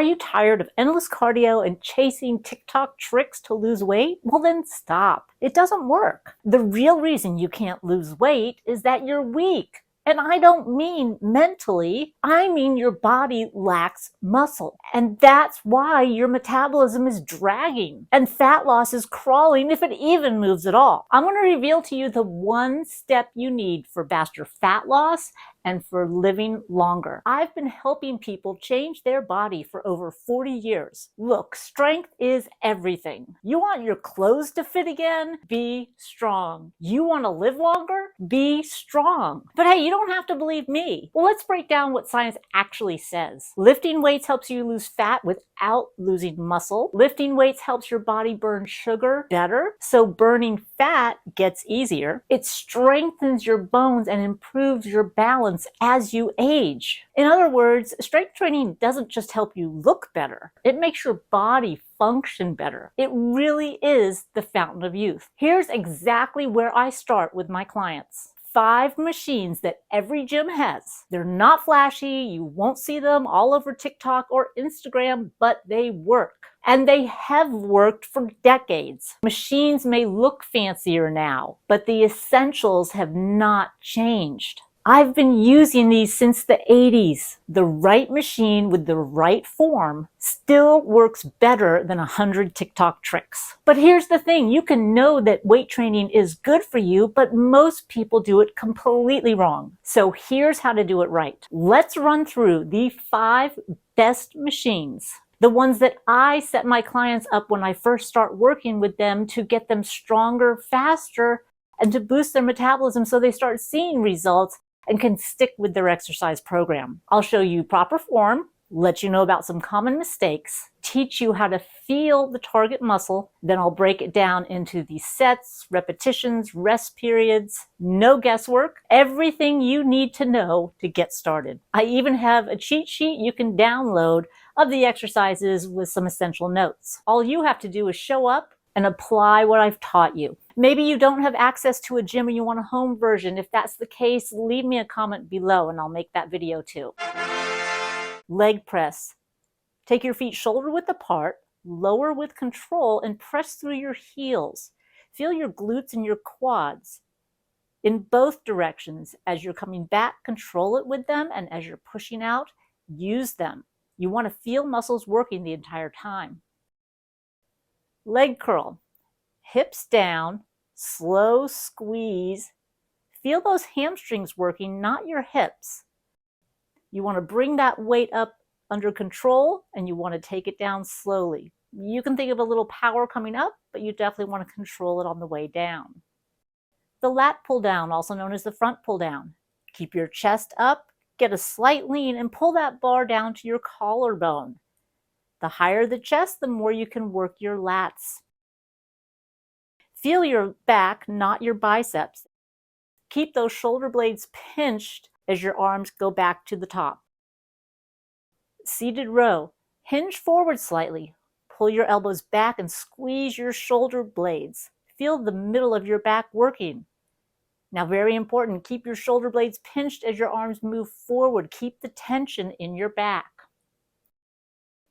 Are you tired of endless cardio and chasing TikTok tricks to lose weight? Well, then stop. It doesn't work. The real reason you can't lose weight is that you're weak. And I don't mean mentally, I mean your body lacks muscle. And that's why your metabolism is dragging and fat loss is crawling if it even moves at all. I'm going to reveal to you the one step you need for faster fat loss and for living longer. I've been helping people change their body for over 40 years. Look, strength is everything. You want your clothes to fit again? Be strong. You want to live longer? Be strong. But hey, you don't have to believe me. Well, let's break down what science actually says. Lifting weights helps you lose fat without losing muscle. Lifting weights helps your body burn sugar better, so burning fat gets easier. It strengthens your bones and improves your balance as you age. In other words, strength training doesn't just help you look better. It makes your body function better. It really is the fountain of youth. Here's exactly where I start with my clients. 5 machines that every gym has. They're not flashy, you won't see them all over TikTok or Instagram, but they work. And they have worked for decades. Machines may look fancier now, but the essentials have not changed. I've been using these since the 80s. The right machine with the right form still works better than 100 TikTok tricks. But here's the thing, you can know that weight training is good for you, but most people do it completely wrong. So here's how to do it right. Let's run through the 5 best machines. The ones that I set my clients up when I first start working with them to get them stronger, faster, and to boost their metabolism so they start seeing results and can stick with their exercise program. I'll show you proper form, let you know about some common mistakes, teach you how to feel the target muscle, then I'll break it down into the sets, repetitions, rest periods, no guesswork, everything you need to know to get started. I even have a cheat sheet you can download of the exercises with some essential notes. All you have to do is show up and apply what I've taught you. Maybe you don't have access to a gym and you want a home version. If that's the case, leave me a comment below and I'll make that video too. Leg press. Take your feet shoulder width apart, lower with control, and press through your heels. Feel your glutes and your quads in both directions. As you're coming back, control it with them, and as you're pushing out, use them. You want to feel muscles working the entire time. Leg curl. Hips down, slow squeeze. Feel those hamstrings working, not your hips. You want to bring that weight up under control and you want to take it down slowly. You can think of a little power coming up, but you definitely want to control it on the way down. The lat pull down, also known as the front pull down. Keep your chest up, get a slight lean, and pull that bar down to your collarbone. The higher the chest, the more you can work your lats. Feel your back, not your biceps. Keep those shoulder blades pinched as your arms go back to the top. Seated row. Hinge forward slightly. Pull your elbows back and squeeze your shoulder blades. Feel the middle of your back working. Now, very important, keep your shoulder blades pinched as your arms move forward. Keep the tension in your back.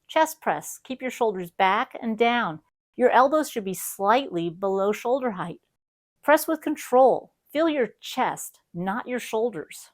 Chest press. Keep your shoulders back and down. Your elbows should be slightly below shoulder height. Press with control. Feel your chest, not your shoulders.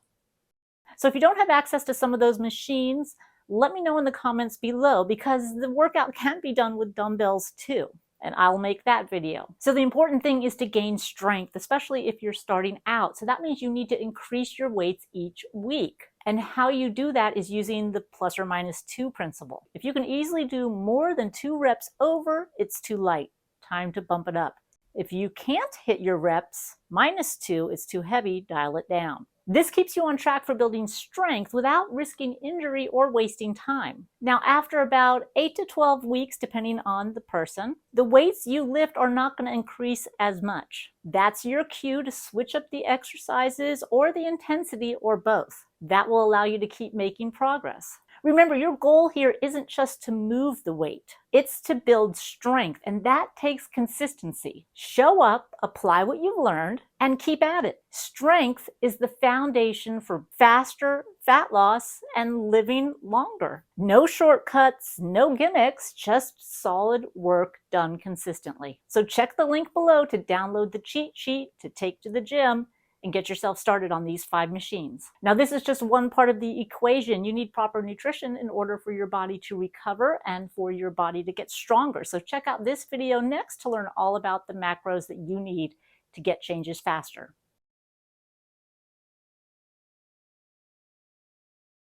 So if you don't have access to some of those machines, let me know in the comments below because the workout can be done with dumbbells too, and I'll make that video. So the important thing is to gain strength, especially if you're starting out. So that means you need to increase your weights each week. And how you do that is using the +or-2 principle. If you can easily do more than 2 reps over, it's too light. Time to bump it up. If you can't hit your reps, -2, it's too heavy, dial it down. This keeps you on track for building strength without risking injury or wasting time. Now, after about 8 to 12 weeks, depending on the person, the weights you lift are not going to increase as much. That's your cue to switch up the exercises or the intensity or both. That will allow you to keep making progress. Remember, your goal here isn't just to move the weight. It's to build strength, and that takes consistency. Show up, apply what you've learned, and keep at it. Strength is the foundation for faster fat loss and living longer. No shortcuts, no gimmicks, just solid work done consistently. So check the link below to download the cheat sheet to take to the gym and get yourself started on these 5 machines. Now, this is just one part of the equation. You need proper nutrition in order for your body to recover and for your body to get stronger. So check out this video next to learn all about the macros that you need to get changes faster.